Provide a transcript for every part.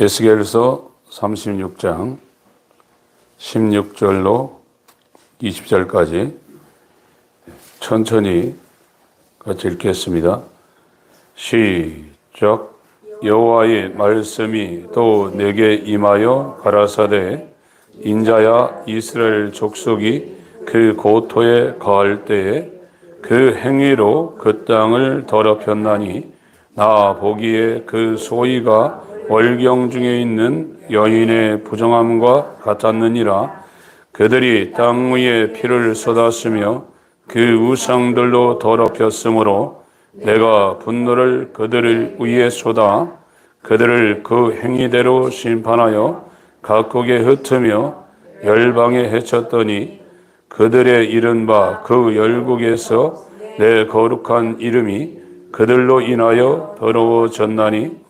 에스겔서 36장 16절로 20절까지 천천히 같이 읽겠습니다. 시작. 여호와의 말씀이 또 내게 임하여 가라사대, 인자야, 이스라엘 족속이 그 고토에 거할 때에 그 행위로 그 땅을 더럽혔나니 나 보기에 그 소위가 월경 중에 있는 여인의 부정함과 같았느니라. 그들이 땅 위에 피를 쏟았으며 그 우상들로 더럽혔으므로 내가 분노를 그들을 위에 쏟아 그들을 그 행위대로 심판하여 각국에 흩으며 열방에 해쳤더니 그들의 이른바 그 열국에서 내 거룩한 이름이 그들로 인하여 더러워졌나니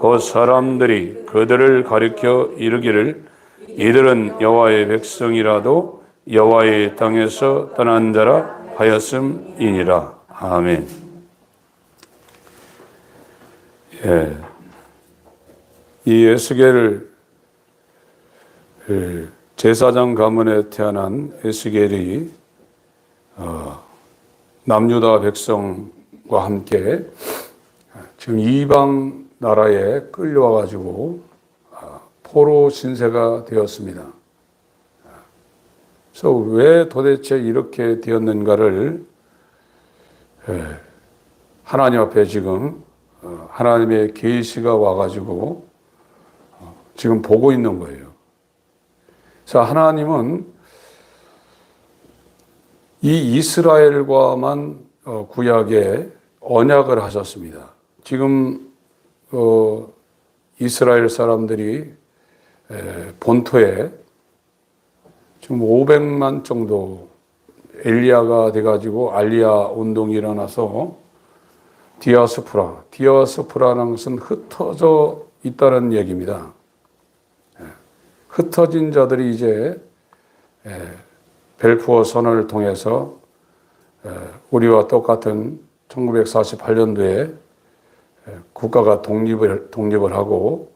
그 사람들이 그들을 가리켜 이르기를 이들은 여호와의 백성이라도 여호와의 땅에서 떠난 자라 하였음이니라. 아멘. 이 에스겔 제사장 가문에 태어난 에스겔이 남유다 백성과 함께 지금 이방 나라에 끌려와 가지고 포로 신세가 되었습니다. 그래서 왜 도대체 이렇게 되었는가를 하나님 앞에 지금 하나님의 계시가 와가지고 지금 보고 있는 거예요. 그래서 하나님은 이 이스라엘과만 구약에 언약을 하셨습니다. 지금 이스라엘 사람들이 본토에 지금 500만 정도 엘리야가 돼가지고 알리야 운동이 일어나서 디아스포라는 것은 흩어져 있다는 얘기입니다. 흩어진 자들이 이제 벨푸어 선언을 통해서 우리와 똑같은 1948년도에 국가가 독립을 하고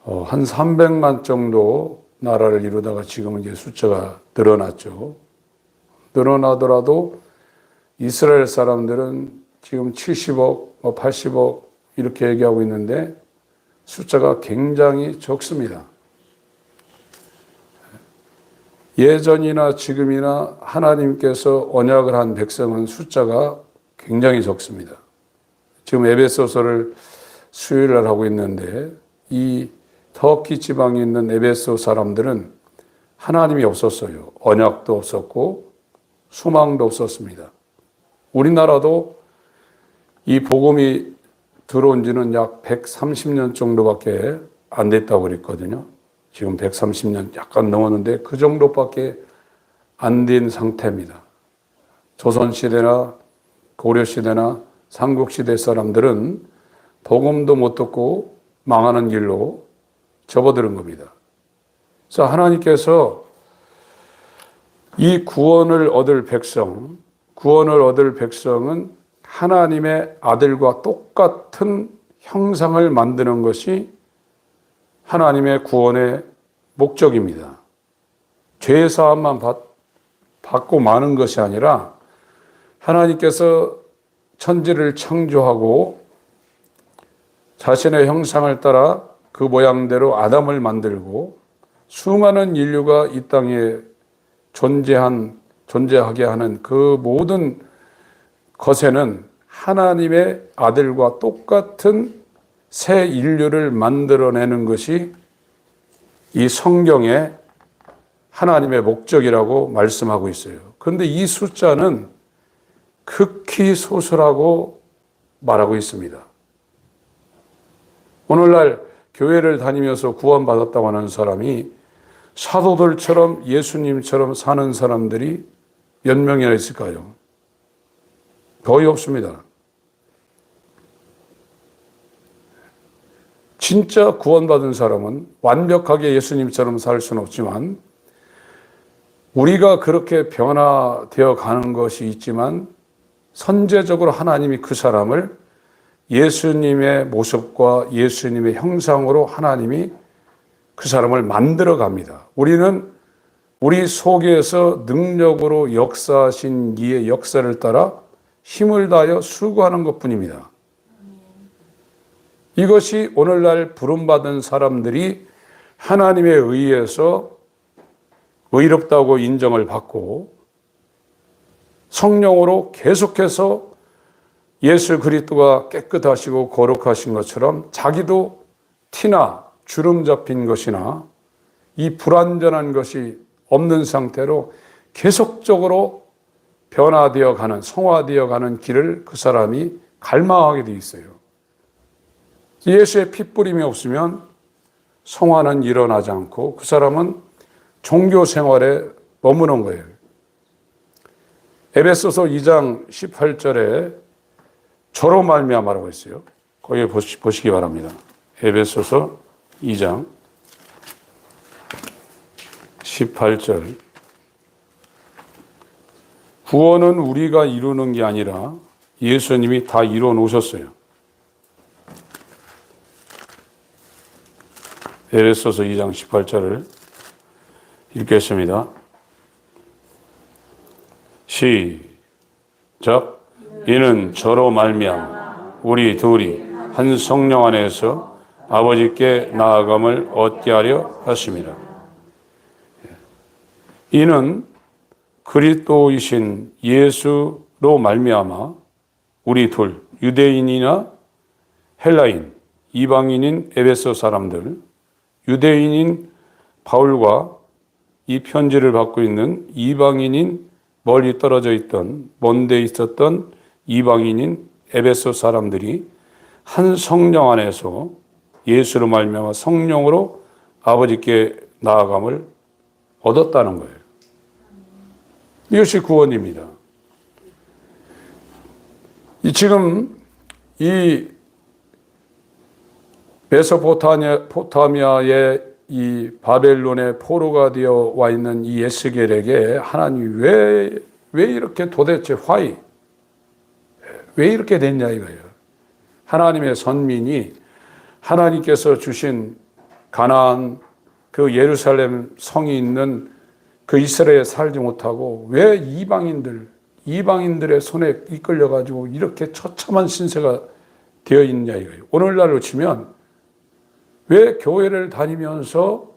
한 300만 정도 나라를 이루다가 지금은 이제 숫자가 늘어났죠. 늘어나더라도 이스라엘 사람들은 지금 70억, 80억 이렇게 얘기하고 있는데 숫자가 굉장히 적습니다. 예전이나 지금이나 하나님께서 언약을 한 백성은 숫자가 굉장히 적습니다. 지금 에베소서를 수요일날 하고 있는데 이 터키 지방에 있는 에베소 사람들은 하나님이 없었어요. 언약도 없었고 소망도 없었습니다. 우리나라도 이 복음이 들어온 지는 약 130년 정도밖에 안 됐다고 그랬거든요. 지금 130년 약간 넘었는데 그 정도밖에 안 된 상태입니다. 조선시대나 고려시대나 삼국시대 사람들은 복음도 못 듣고 망하는 길로 접어드는 겁니다. 그래서 하나님께서 이 구원을 얻을 백성은 하나님의 아들과 똑같은 형상을 만드는 것이 하나님의 구원의 목적입니다. 죄사함만 받고 마는 것이 아니라 하나님께서 천지를 창조하고 자신의 형상을 따라 그 모양대로 아담을 만들고 수많은 인류가 이 땅에 존재하게 하는 그 모든 것에는 하나님의 아들과 똑같은 새 인류를 만들어내는 것이 이 성경의 하나님의 목적이라고 말씀하고 있어요. 그런데 이 숫자는 극히 소수라고 말하고 있습니다. 오늘날 교회를 다니면서 구원받았다고 하는 사람이 사도들처럼 예수님처럼 사는 사람들이 몇 명이나 있을까요? 거의 없습니다. 진짜 구원받은 사람은 완벽하게 예수님처럼 살 수는 없지만 우리가 그렇게 변화되어 가는 것이 있지만 선제적으로 하나님이 그 사람을 예수님의 모습과 예수님의 형상으로 하나님이 그 사람을 만들어 갑니다. 우리는 우리 속에서 능력으로 역사하신 이의 역사를 따라 힘을 다하여 수고하는 것뿐입니다. 이것이 오늘날 부름받은 사람들이 하나님에 의해서 의롭다고 인정을 받고 성령으로 계속해서 예수 그리스도가 깨끗하시고 거룩하신 것처럼 자기도 티나 주름 잡힌 것이나 이 불완전한 것이 없는 상태로 계속적으로 변화되어 가는, 성화되어 가는 길을 그 사람이 갈망하게 돼 있어요. 예수의 핏뿌림이 없으면 성화는 일어나지 않고 그 사람은 종교 생활에 머무는 거예요. 에베소서 2장 18절에 저로 말미암아라고 했어요. 거기 보시기 바랍니다. 에베소서 2장 18절. 구원은 우리가 이루는 게 아니라 예수님이 다 이루어 놓으셨어요. 에베소서 2장 18절을 읽겠습니다. 시작. 이는 저로 말미암아 우리 둘이 한 성령 안에서 아버지께 나아감을 얻게 하려 하심이라. 이는 그리스도이신 예수로 말미암아 우리 둘, 유대인이나 헬라인, 이방인인 에베소 사람들, 유대인인 바울과 이 편지를 받고 있는 이방인인 멀리 떨어져 있던, 먼데 있었던 이방인인 에베소 사람들이 한 성령 안에서 예수로 말미암아 성령으로 아버지께 나아감을 얻었다는 거예요. 이것이 구원입니다. 지금 이 메소포타미아의 이 바벨론의 포로가 되어 와 있는 이 에스겔에게 하나님이 왜 이렇게 도대체 왜 이렇게 됐냐 이거예요. 하나님의 선민이 하나님께서 주신 가나안 그 예루살렘 성이 있는 그 이스라엘에 살지 못하고 왜 이방인들의 손에 이끌려가지고 이렇게 처참한 신세가 되어 있느냐 이거예요. 오늘날로 치면 왜 교회를 다니면서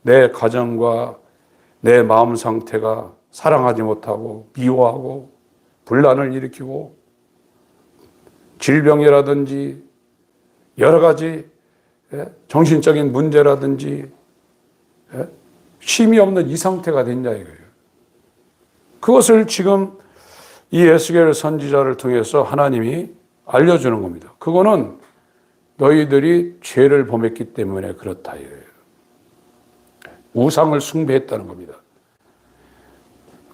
내 가정과 내 마음 상태가 사랑하지 못하고 미워하고 분란을 일으키고 질병이라든지 여러 가지 정신적인 문제라든지 쉼이 없는 이 상태가 됐냐 이거예요. 그것을 지금 이 에스겔 선지자를 통해서 하나님이 알려주는 겁니다. 그거는 너희들이 죄를 범했기 때문에 그렇다 이거예요. 우상을 숭배했다는 겁니다.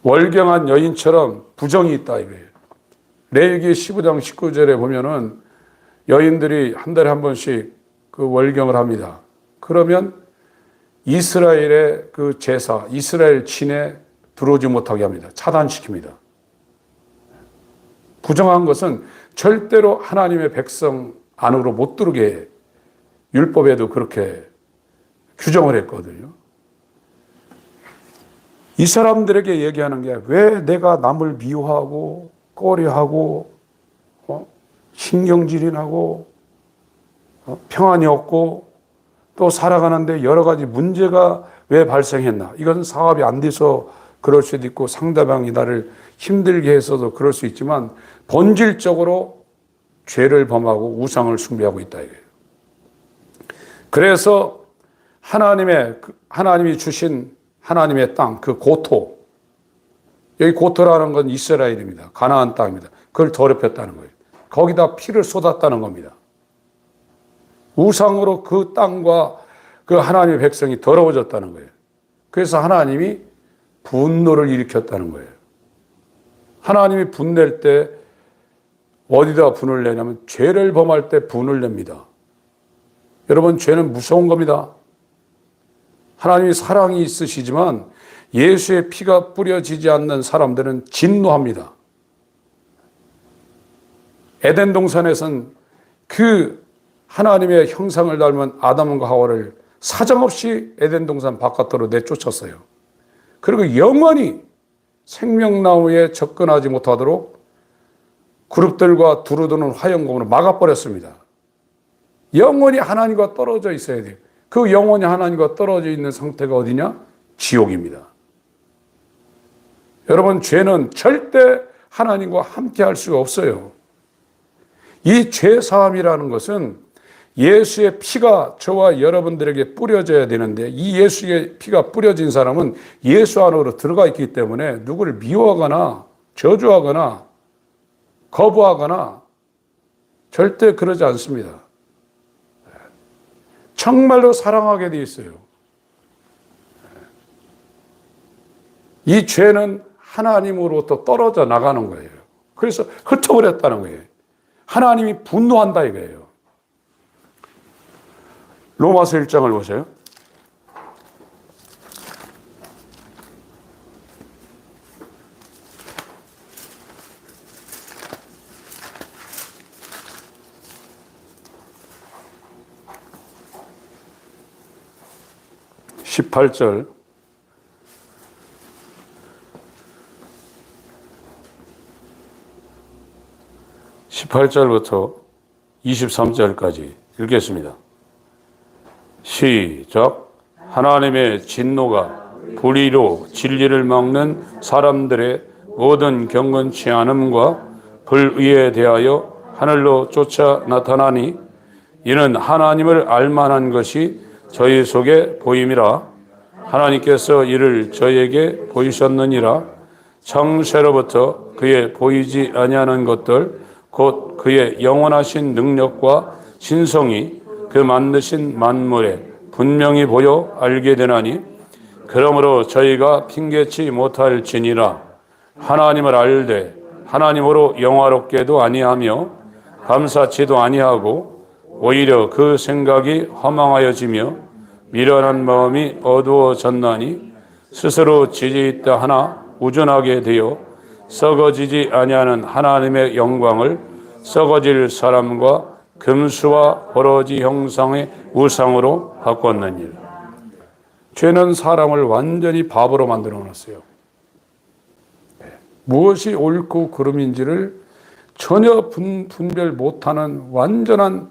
월경한 여인처럼 부정이 있다 이거예요. 레위기 15장 19절에 보면은 여인들이 한 달에 한 번씩 그 월경을 합니다. 그러면 이스라엘의 그 제사, 이스라엘 진에 들어오지 못하게 합니다. 차단시킵니다. 부정한 것은 절대로 하나님의 백성 안으로 못 들어오게 율법에도 그렇게 규정을 했거든요. 이 사람들에게 얘기하는 게 왜 내가 남을 미워하고 꺼려하고 신경질이 나고 평안이 없고 또 살아가는데 여러 가지 문제가 왜 발생했나. 이것은 사업이 안 돼서 그럴 수도 있고 상대방이 나를 힘들게 해서도 그럴 수 있지만 본질적으로 죄를 범하고 우상을 숭배하고 있다 이거예요. 그래서 하나님이 주신 하나님의 땅, 그 고토, 여기 고토라는 건 이스라엘입니다. 가나안 땅입니다. 그걸 더럽혔다는 거예요. 거기다 피를 쏟았다는 겁니다. 우상으로 그 땅과 그 하나님의 백성이 더러워졌다는 거예요. 그래서 하나님이 분노를 일으켰다는 거예요. 하나님이 분낼 때 어디다 분을 내냐면 죄를 범할 때 분을 냅니다. 여러분, 죄는 무서운 겁니다. 하나님이 사랑이 있으시지만 예수의 피가 뿌려지지 않는 사람들은 진노합니다. 에덴 동산에선 그 하나님의 형상을 닮은 아담과 하와를 사정없이 에덴 동산 바깥으로 내쫓았어요. 그리고 영원히 생명나무에 접근하지 못하도록 그룹들과 두루두는 화영공으로 막아버렸습니다. 영원히 하나님과 떨어져 있어야 돼요. 그 영원히 하나님과 떨어져 있는 상태가 어디냐? 지옥입니다. 여러분, 죄는 절대 하나님과 함께 할 수가 없어요. 이 죄사함이라는 것은 예수의 피가 저와 여러분들에게 뿌려져야 되는데, 이 예수의 피가 뿌려진 사람은 예수 안으로 들어가 있기 때문에 누구를 미워하거나 저주하거나 거부하거나 절대 그러지 않습니다. 정말로 사랑하게 돼 있어요. 이 죄는 하나님으로부터 떨어져 나가는 거예요. 그래서 흩어버렸다는 거예요. 하나님이 분노한다 이거예요. 로마서 1장을 보세요. (18절) 18절부터 23절까지 읽겠습니다. 시작. 하나님의 진노가 불의로 진리를 막는 사람들의 모든 경건치 않음과 불의에 대하여 하늘로 쫓아 나타나니 이는 하나님을 알만한 것이 저희 속에 보임이라. 하나님께서 이를 저에게 보이셨느니라. 창세로부터 그의 보이지 아니하는 것들 곧 그의 영원하신 능력과 신성이 그 만드신 만물에 분명히 보여 알게 되나니 그러므로 저희가 핑계치 못할지니라. 하나님을 알되 하나님으로 영화롭게도 아니하며 감사치도 아니하고 오히려 그 생각이 허망하여지며 미련한 마음이 어두워졌나니 스스로 지지있다 하나 우둔하게 되어 썩어지지 아니하는 하나님의 영광을 썩어질 사람과 금수와 버러지 형상의 우상으로 바꿨느니라. 죄는 사람을 완전히 바보로 만들어 놨어요. 무엇이 옳고 그름인지를 전혀 분별 못하는 완전한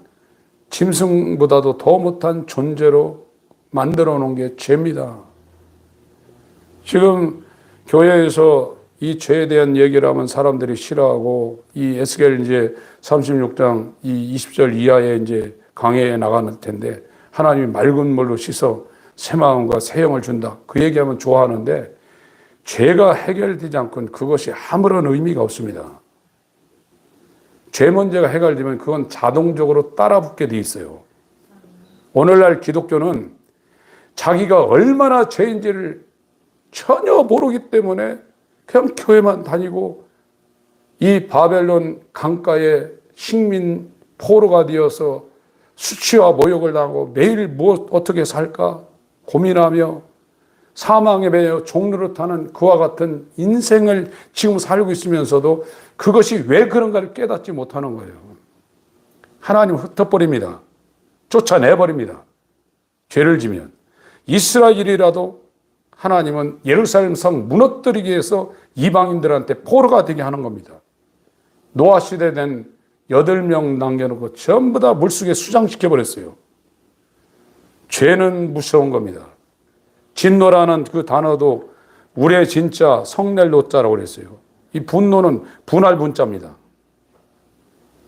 짐승보다도 더 못한 존재로 만들어 놓은 게 죄입니다. 지금 교회에서 이 죄에 대한 얘기를 하면 사람들이 싫어하고, 이 에스겔 이제 36장 이 20절 이하에 이제 강해에 나가는 텐데, 하나님이 맑은 물로 씻어 새 마음과 새 영을 준다. 그 얘기하면 좋아하는데, 죄가 해결되지 않고는 그것이 아무런 의미가 없습니다. 죄 문제가 해결되면 그건 자동적으로 따라붙게 돼 있어요. 오늘날 기독교는 자기가 얼마나 죄인지를 전혀 모르기 때문에 그냥 교회만 다니고 이 바벨론 강가에 식민 포로가 되어서 수치와 모욕을 당하고 매일 뭐 어떻게 살까 고민하며 사망에 매여 종로를 타는 그와 같은 인생을 지금 살고 있으면서도 그것이 왜 그런가를 깨닫지 못하는 거예요. 하나님 흩어버립니다. 쫓아내버립니다. 죄를 지면. 이스라엘이라도 하나님은 예루살렘 성 무너뜨리기 위해서 이방인들한테 포로가 되게 하는 겁니다. 노아 시대 된 8명 남겨놓고 전부 다 물속에 수장시켜버렸어요. 죄는 무서운 겁니다. 진노라는 그 단어도 우레 진짜 성낼 노자라고 그랬어요. 이 분노는 분할 분자입니다.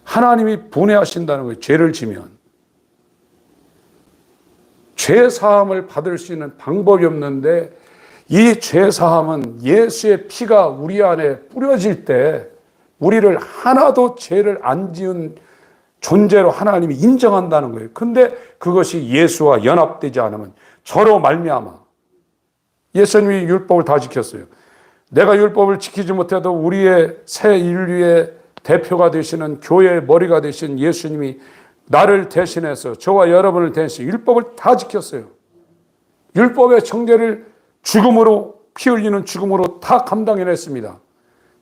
하나님이 분해하신다는 거예요. 죄를 지면. 죄 사함을 받을 수 있는 방법이 없는데, 이 죄 사함은 예수의 피가 우리 안에 뿌려질 때 우리를 하나도 죄를 안 지은 존재로 하나님이 인정한다는 거예요. 근데 그것이 예수와 연합되지 않으면 저로 말미암아, 예수님이 율법을 다 지켰어요. 내가 율법을 지키지 못해도 우리의 새 인류의 대표가 되시는 교회의 머리가 되신 예수님이 나를 대신해서, 저와 여러분을 대신해서 율법을 다 지켰어요. 율법의 정죄를 죽음으로, 피 흘리는 죽음으로 다 감당해냈습니다.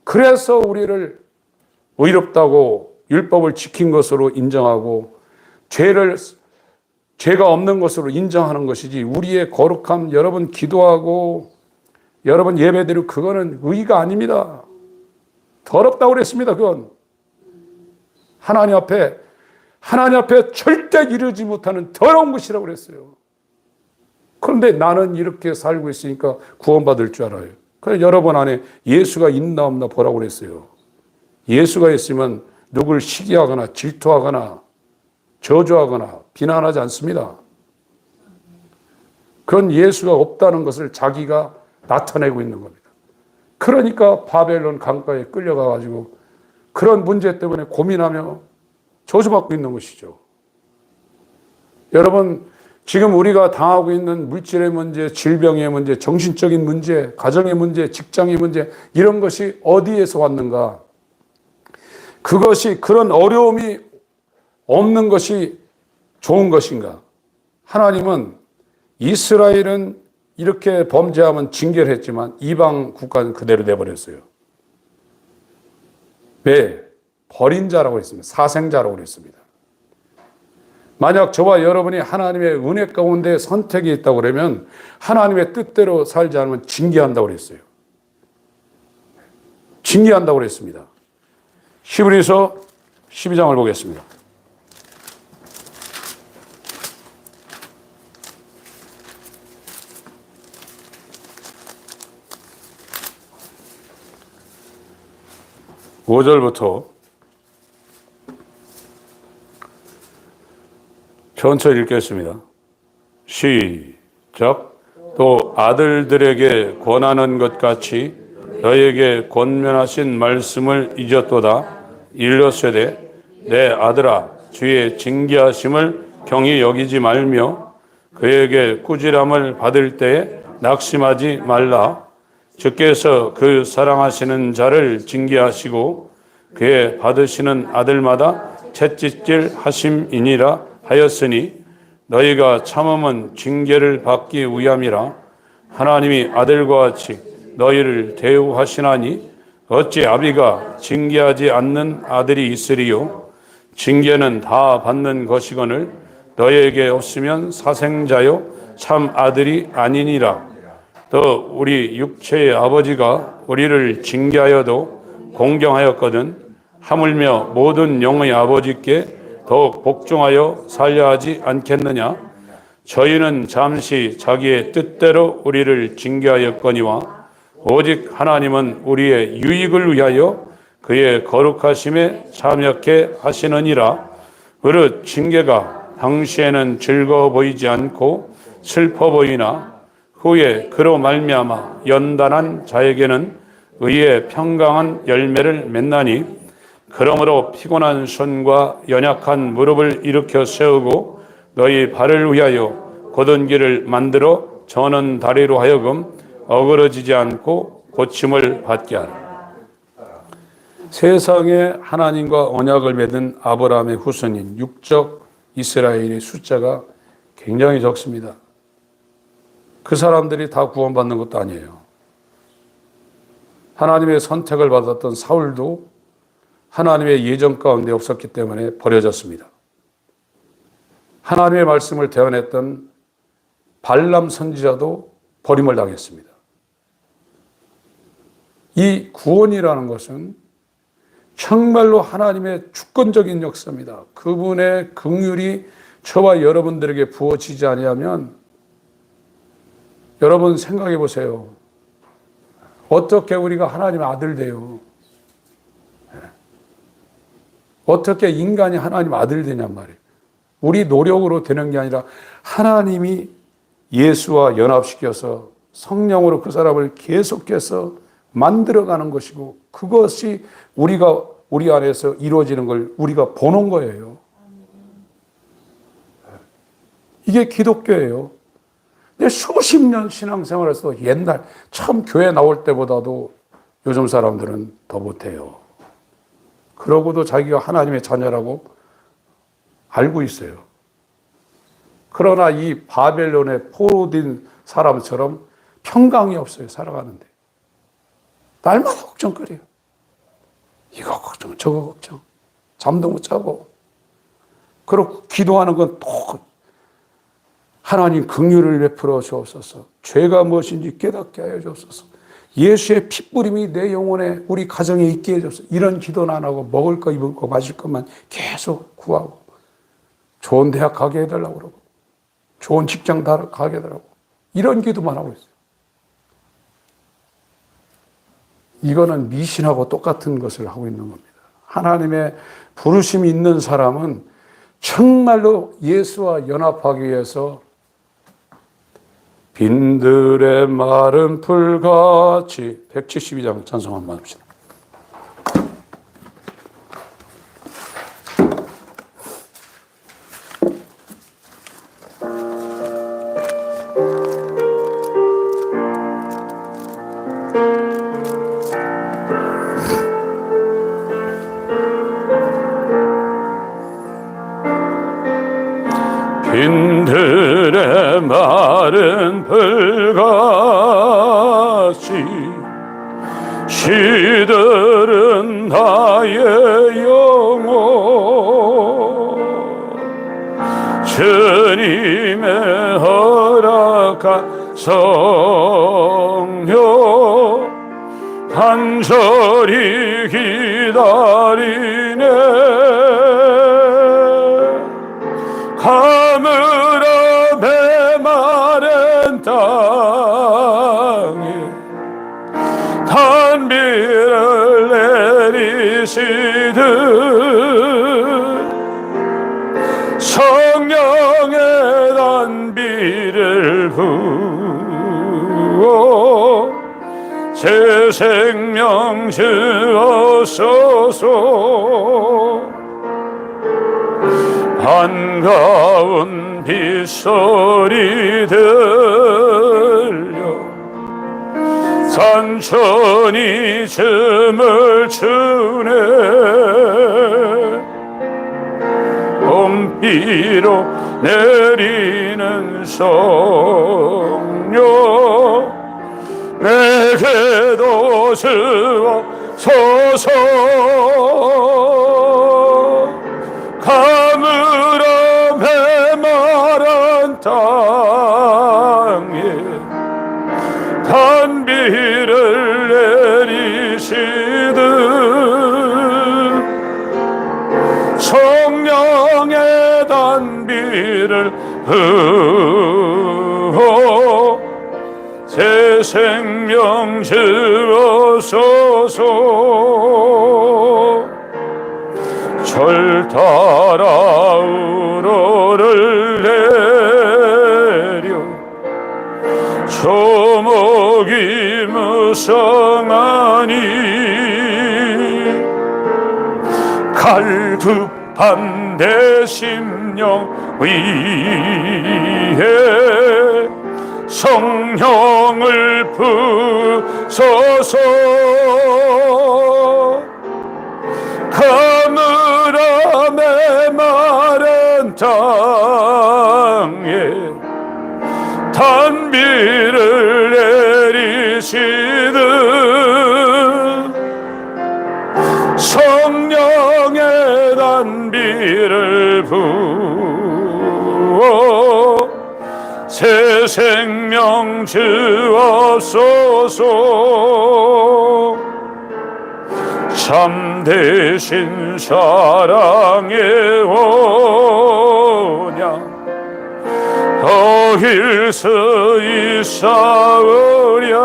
그래서 우리를 의롭다고 율법을 지킨 것으로 인정하고 죄가 없는 것으로 인정하는 것이지 우리의 거룩함, 여러분 기도하고 여러분 예배드리고 그거는 의가 아닙니다. 더럽다고 그랬습니다. 그건 하나님 앞에 절대 이르지 못하는 더러운 것이라고 그랬어요. 그런데 나는 이렇게 살고 있으니까 구원받을 줄 알아요. 그래서 여러분 안에 예수가 있나 없나 보라고 그랬어요. 예수가 있으면 누굴 시기하거나 질투하거나 저주하거나 비난하지 않습니다. 그건 예수가 없다는 것을 자기가 나타내고 있는 겁니다. 그러니까 바벨론 강가에 끌려가가지고 그런 문제 때문에 고민하며 저주받고 있는 것이죠. 여러분, 지금 우리가 당하고 있는 물질의 문제, 질병의 문제, 정신적인 문제, 가정의 문제, 직장의 문제, 이런 것이 어디에서 왔는가? 그것이 그런 어려움이 없는 것이 좋은 것인가? 하나님은 이스라엘은 이렇게 범죄하면 징계를 했지만 이방 국가는 그대로 내버렸어요. 왜? 버린 자라고 했습니다. 사생자라고 했습니다. 만약 저와 여러분이 하나님의 은혜 가운데 선택이 있다고 그러면 하나님의 뜻대로 살지 않으면 징계한다고 그랬어요. 징계한다고 그랬습니다. 히브리서 12장을 보겠습니다. (5절부터) 천천히 읽겠습니다. 시작. 또 아들들에게 권하는 것 같이 너에게 권면하신 말씀을 잊었도다. 일러세되 내 아들아 주의 징계하심을 경히 여기지 말며 그에게 꾸지람을 받을 때에 낙심하지 말라. 주께서 그 사랑하시는 자를 징계하시고 그의 받으시는 아들마다 채찍질 하심이니라 하였으니 너희가 참음은 징계를 받기 위함이라. 하나님이 아들과 같이 너희를 대우하시나니 어찌 아비가 징계하지 않는 아들이 있으리요. 징계는 다 받는 것이거늘 너희에게 없으면 사생자요 참 아들이 아니니라. 또 우리 육체의 아버지가 우리를 징계하여도 공경하였거든 하물며 모든 영의 아버지께 더욱 복종하여 살려 하지 않겠느냐. 저희는 잠시 자기의 뜻대로 우리를 징계하였거니와 오직 하나님은 우리의 유익을 위하여 그의 거룩하심에 참여케 하시느니라. 그릇 징계가 당시에는 즐거워 보이지 않고 슬퍼 보이나 후에 그로 말미암아 연단한 자에게는 의의 평강한 열매를 맺나니 그러므로 피곤한 손과 연약한 무릎을 일으켜 세우고 너희 발을 위하여 곧은 길을 만들어 저는 다리로 하여금 어그러지지 않고 고침을 받게 하라. 세상에 하나님과 언약을 맺은 아브라함의 후손인 육적 이스라엘의 숫자가 굉장히 적습니다. 그 사람들이 다 구원받는 것도 아니에요. 하나님의 선택을 받았던 사울도 하나님의 예정 가운데 없었기 때문에 버려졌습니다. 하나님의 말씀을 대언했던 발람 선지자도 버림을 당했습니다. 이 구원이라는 것은 정말로 하나님의 주권적인 역사입니다. 그분의 긍휼이 저와 여러분들에게 부어지지 아니하면 여러분 생각해 보세요. 어떻게 우리가 하나님의 아들 돼요? 어떻게 인간이 하나님 아들 되냔 말이에요. 우리 노력으로 되는 게 아니라 하나님이 예수와 연합시켜서 성령으로 그 사람을 계속해서 만들어가는 것이고 그것이 우리 안에서 이루어지는 걸 우리가 보는 거예요. 이게 기독교예요. 근데 수십 년 신앙생활에서 옛날 처음 교회 나올 때보다도 요즘 사람들은 더 못해요. 그러고도 자기가 하나님의 자녀라고 알고 있어요. 그러나 이 바벨론의 포로된 사람처럼 평강이 없어요. 살아가는데. 날마다 걱정거려요. 이거 걱정, 저거 걱정. 잠도 못 자고. 그렇고 기도하는 건 또 하나님 긍휼을 베풀어 주옵소서. 죄가 무엇인지 깨닫게 하여 주옵소서. 예수의 핏부림이 내 영혼에 우리 가정에 있게 해줘서 이런 기도는 안 하고 먹을 거 입을 거 마실 것만 계속 구하고 좋은 대학 가게 해달라고 그러고 좋은 직장 가게 해달라고 이런 기도만 하고 있어요. 이거는 미신하고 똑같은 것을 하고 있는 겁니다. 하나님의 부르심이 있는 사람은 정말로 예수와 연합하기 위해서 빈들의 마른 풀같이 172장 찬송 한번 합시다. 빈들의 마른 풀같이 시들은 나의 영혼 주님의 허락한 성령 간절히 기다리네 가물어 메마른 땅에 단비를 내리시듯 성령의 단비를 부어 새 생명 주옵소서. 반가운 빗소리 들려 산천이 춤을 추네 봄비로 내리는 성령 내게도 주옵소서. 가물어 메마른 땅에 단비를 내리시듯 성령의 단비를 부어 새 생명 주옵소서. 절 따라 우러를 내려 조목이 무성하니 갈급한 내 심령 위에 성령을 부소서. 가물어 메마른 땅에 단비를 내리시듯 성령의 단비를 부어 새 생명 주옵소서. 참되신 사랑의 원양 어길 수 있사오랴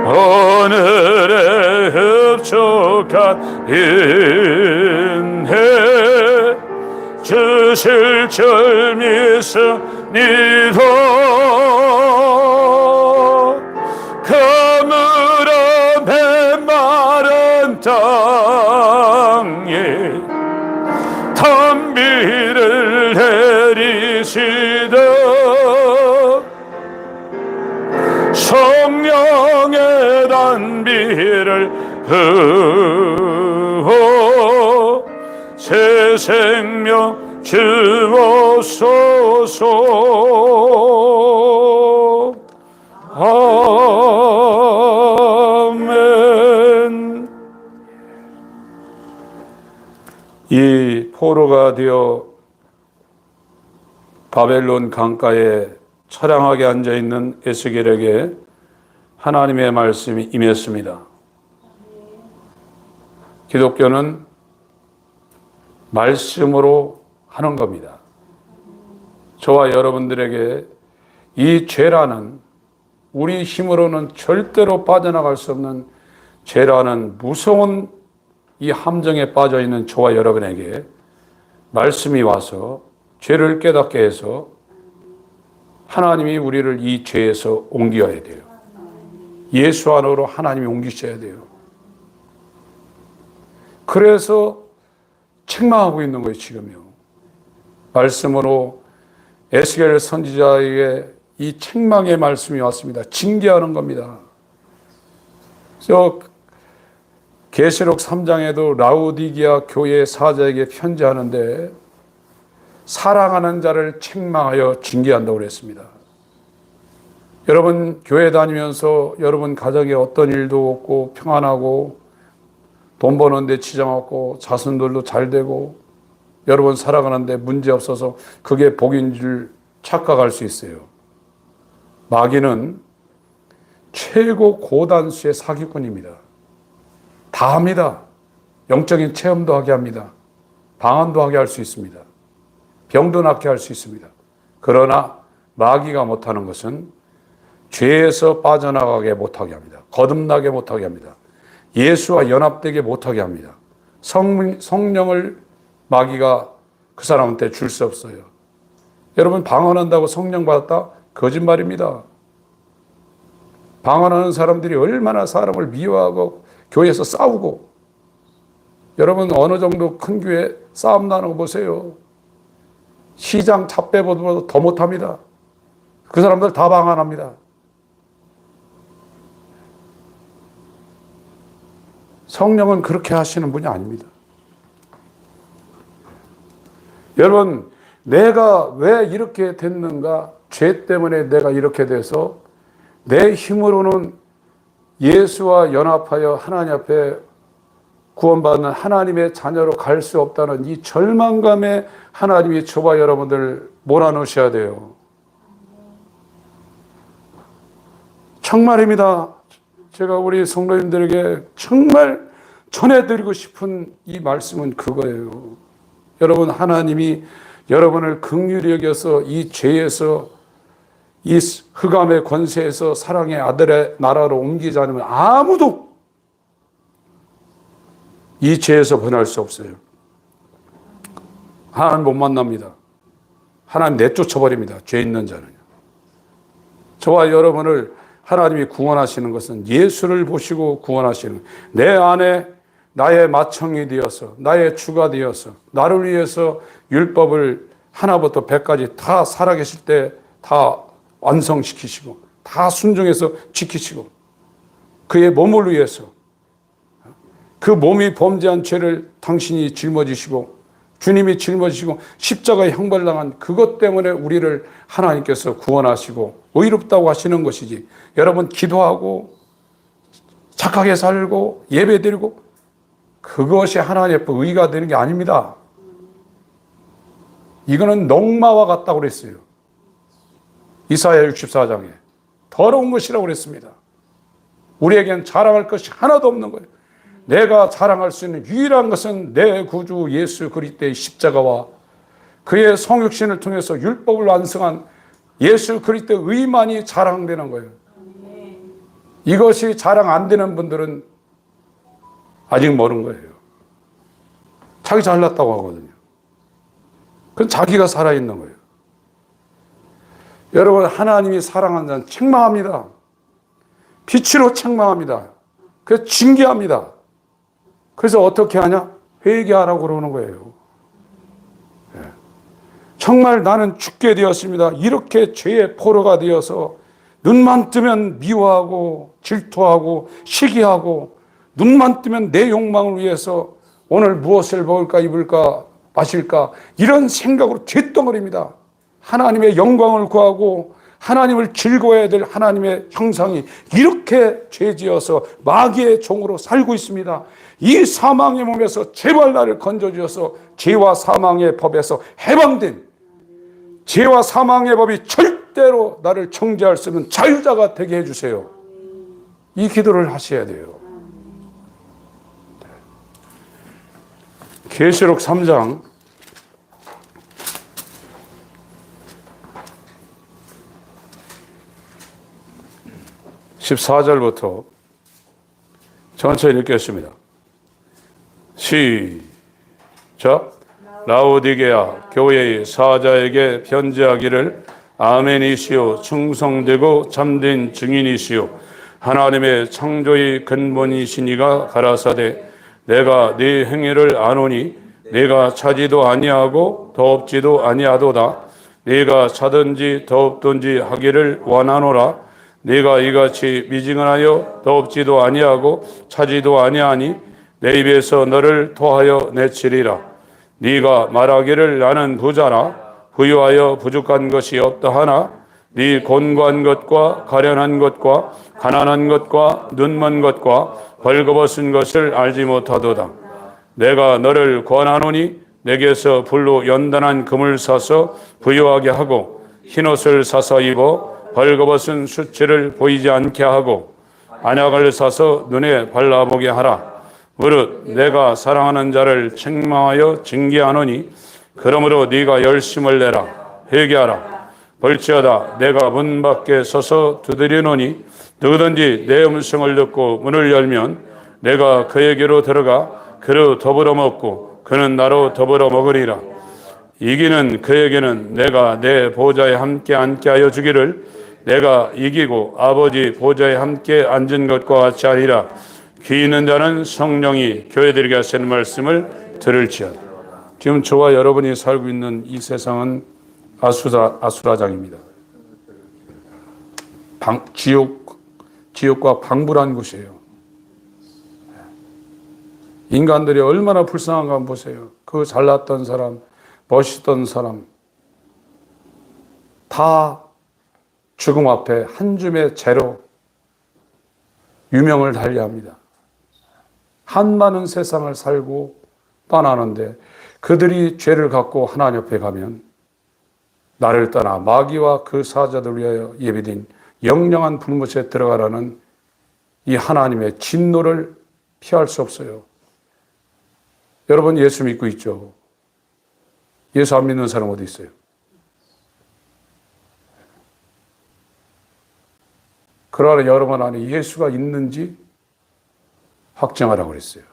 오늘의 흡족한 은혜 주실 줄 믿습니다. 가물어 메마른 땅에 단비를 내리시듯 성령의 단비를 부어 새 생명 주옵소서. 아멘. 포로가 되어 바벨론 강가에 처량하게 앉아있는 에스겔에게 하나님의 말씀이 임했습니다. 기독교는 말씀으로 하는 겁니다. 저와 여러분들에게 이 죄라는, 우리 힘으로는 절대로 빠져나갈 수 없는 죄라는 무서운 이 함정에 빠져 있는 저와 여러분에게 말씀이 와서 죄를 깨닫게 해서 하나님이 우리를 이 죄에서 옮겨야 돼요. 예수 안으로 하나님이 옮기셔야 돼요. 그래서 책망하고 있는 거예요, 지금요. 말씀으로 에스겔 선지자에게 이 책망의 말씀이 왔습니다. 징계하는 겁니다. 그래서 계시록 3장에도 라우디게아 교회 사자에게 편지하는데 사랑하는 자를 책망하여 징계한다고 그랬습니다. 여러분 교회 다니면서 여러분 가정에 어떤 일도 없고 평안하고 돈 버는데 지장 없고 자손들도 잘 되고 여러분 살아가는데 문제 없어서 그게 복인 줄 착각할 수 있어요. 마귀는 최고 고단수의 사기꾼입니다. 다 합니다. 영적인 체험도 하게 합니다. 방언도 하게 할 수 있습니다. 병도 낫게 할 수 있습니다. 그러나 마귀가 못하는 것은 죄에서 빠져나가게 못하게 합니다. 거듭나게 못하게 합니다. 예수와 연합되게 못하게 합니다. 성령을 마귀가 그 사람한테 줄 수 없어요. 여러분 방언한다고 성령 받았다? 거짓말입니다. 방언하는 사람들이 얼마나 사람을 미워하고 교회에서 싸우고, 여러분 어느 정도 큰 교회 싸움 나는 거 보세요. 시장 잡배보다 더 못합니다. 그 사람들 다 방언합니다. 성령은 그렇게 하시는 분이 아닙니다. 여러분 내가 왜 이렇게 됐는가? 죄 때문에 내가 이렇게 돼서 내 힘으로는 예수와 연합하여 하나님 앞에 구원받는 하나님의 자녀로 갈 수 없다는 이 절망감에 하나님이 저와 여러분들 몰아넣으셔야 돼요. 정말입니다. 제가 우리 성도님들에게 정말 전해드리고 싶은 이 말씀은 그거예요. 여러분 하나님이 여러분을 긍휼히 여겨서 이 죄에서, 이 흑암의 권세에서 사랑의 아들의 나라로 옮기지 않으면 아무도 이 죄에서 벗어날 수 없어요. 하나님 못 만납니다. 하나님 내쫓아버립니다. 죄 있는 자는. 저와 여러분을 하나님이 구원하시는 것은 예수를 보시고 구원하시는, 내 안에 나의 마청이 되어서, 나의 주가 되어서, 나를 위해서 율법을 하나부터 100까지 다 살아계실 때 다 완성시키시고, 다 순종해서 지키시고, 그의 몸을 위해서, 그 몸이 범죄한 죄를 당신이 짊어지시고, 주님이 짊어지시고 십자가에 형벌당한 그것 때문에 우리를 하나님께서 구원하시고 의롭다고 하시는 것이지, 여러분 기도하고 착하게 살고 예배드리고 그것이 하나님 앞에 의가 되는 게 아닙니다. 이거는 녹마와 같다고 그랬어요. 이사야 64장에 더러운 것이라고 그랬습니다. 우리에겐 자랑할 것이 하나도 없는 거예요. 내가 자랑할 수 있는 유일한 것은 내 구주 예수 그리스도의 십자가와 그의 성육신을 통해서 율법을 완성한 예수 그리스도의 의만이 자랑되는 거예요. 이것이 자랑 안 되는 분들은 아직 모르는 거예요. 자기 잘났다고 하거든요. 그건 자기가 살아있는 거예요. 여러분 하나님이 사랑하는 자는 책망합니다. 빛으로 책망합니다. 그래서 징계합니다. 그래서 어떻게 하냐? 회개하라고 그러는 거예요. 정말 나는 죽게 되었습니다. 이렇게 죄의 포로가 되어서 눈만 뜨면 미워하고 질투하고 시기하고, 눈만 뜨면 내 욕망을 위해서 오늘 무엇을 먹을까 입을까 마실까 이런 생각으로 죄덩어리입니다. 하나님의 영광을 구하고 하나님을 즐거워해야 될 하나님의 형상이 이렇게 죄지어서 마귀의 종으로 살고 있습니다. 이 사망의 몸에서 제발 나를 건져주셔서 죄와 사망의 법에서 해방된, 죄와 사망의 법이 절대로 나를 정죄할 수 없는 자유자가 되게 해주세요. 이 기도를 하셔야 돼요. 계시록 3장 14절부터 천천히 읽겠습니다. 시작. 라오디게아 교회의 사자에게 편지하기를 아멘이시오 충성되고 참된 증인이시오 하나님의 창조의 근본이시니가 가라사대 내가 네 행위를 아노니 네가 차지도 아니하고 더없지도 아니하도다 네가 차든지 더없든지 하기를 원하노라 네가 이같이 미증언하여 더없지도 아니하고 차지도 아니하니 내 입에서 너를 토하여 내치리라 네가 말하기를 나는 부자라 부유하여 부족한 것이 없다 하나 네 곤고한 것과 가련한 것과 가난한 것과 눈먼 것과 벌거벗은 것을 알지 못하도다 내가 너를 권하노니 내게서 불로 연단한 금을 사서 부유하게 하고 흰옷을 사서 입어 벌거벗은 수치를 보이지 않게 하고 안약을 사서 눈에 발라보게 하라 무릇 내가 사랑하는 자를 책망하여 징계하노니 그러므로 네가 열심을 내라 회개하라 볼지어다 내가 문 밖에 서서 두드리노니 누구든지 내 음성을 듣고 문을 열면 내가 그에게로 들어가 그로 더불어 먹고 그는 나로 더불어 먹으리라 이기는 그에게는 내가 내 보좌에 함께 앉게 하여 주기를 내가 이기고 아버지 보좌에 함께 앉은 것과 같이 하리라 귀 있는 자는 성령이 교회들에게 하시는 말씀을 들을지어다. 지금 저와 여러분이 살고 있는 이 세상은 아수라장입니다. 지옥과 방불한 곳이에요. 인간들이 얼마나 불쌍한가 한번 보세요. 그 잘났던 사람, 멋있던 사람 다 죽음 앞에 한 줌의 재로 유명을 달리합니다. 한많은 세상을 살고 떠나는데 그들이 죄를 갖고 하나님 앞에 가면 나를 떠나 마귀와 그 사자들 위하여 예비된 영영한 불못에 들어가라는 이 하나님의 진노를 피할 수 없어요. 여러분 예수 믿고 있죠? 예수 안 믿는 사람 어디 있어요? 그러나 여러분 안에 예수가 있는지 확정하라고 그랬어요.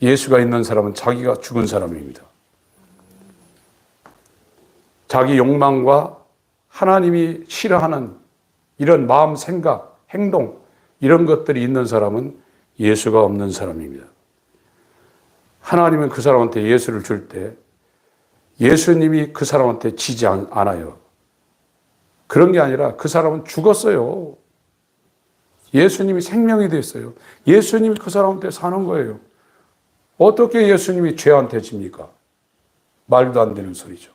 예수가 있는 사람은 자기가 죽은 사람입니다. 자기 욕망과 하나님이 싫어하는 이런 마음, 생각, 행동 이런 것들이 있는 사람은 예수가 없는 사람입니다. 하나님은 그 사람한테 예수를 줄 때 예수님이 그 사람한테 지지 않아요. 그런 게 아니라 그 사람은 죽었어요. 예수님이 생명이 됐어요. 예수님이 그 사람한테 사는 거예요. 어떻게 예수님이 죄한테 집니까? 말도 안 되는 소리죠.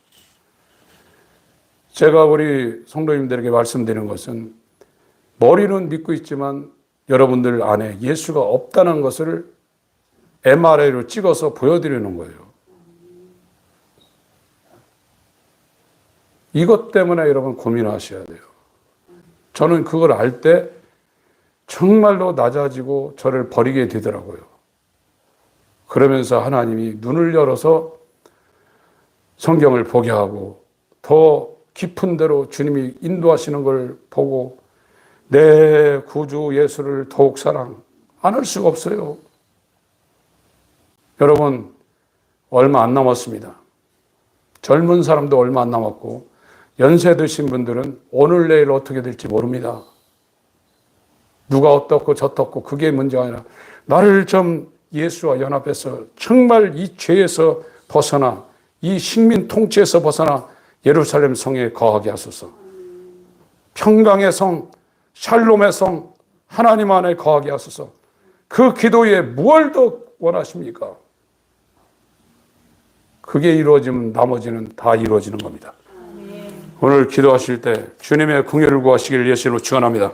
제가 우리 성도님들에게 말씀드리는 것은 머리는 믿고 있지만 여러분들 안에 예수가 없다는 것을 MRI로 찍어서 보여드리는 거예요. 이것 때문에 여러분 고민하셔야 돼요. 저는 그걸 알 때 정말로 낮아지고 저를 버리게 되더라고요. 그러면서 하나님이 눈을 열어서 성경을 보게 하고 더 깊은 데로 주님이 인도하시는 걸 보고 내 구주 예수를 더욱 사랑 안 할 수가 없어요. 여러분 얼마 안 남았습니다. 젊은 사람도 얼마 안 남았고 연세 드신 분들은 오늘 내일 어떻게 될지 모릅니다. 누가 어떻고 저떻고 그게 문제가 아니라 나를 좀 예수와 연합해서 정말 이 죄에서 벗어나 이 식민 통치에서 벗어나 예루살렘 성에 거하게 하소서. 평강의 성, 샬롬의 성, 하나님 안에 거하게 하소서. 그 기도에 무엇을 더 원하십니까? 그게 이루어지면 나머지는 다 이루어지는 겁니다. 오늘 기도하실 때 주님의 긍휼을 구하시기를 예수님으로 축원합니다.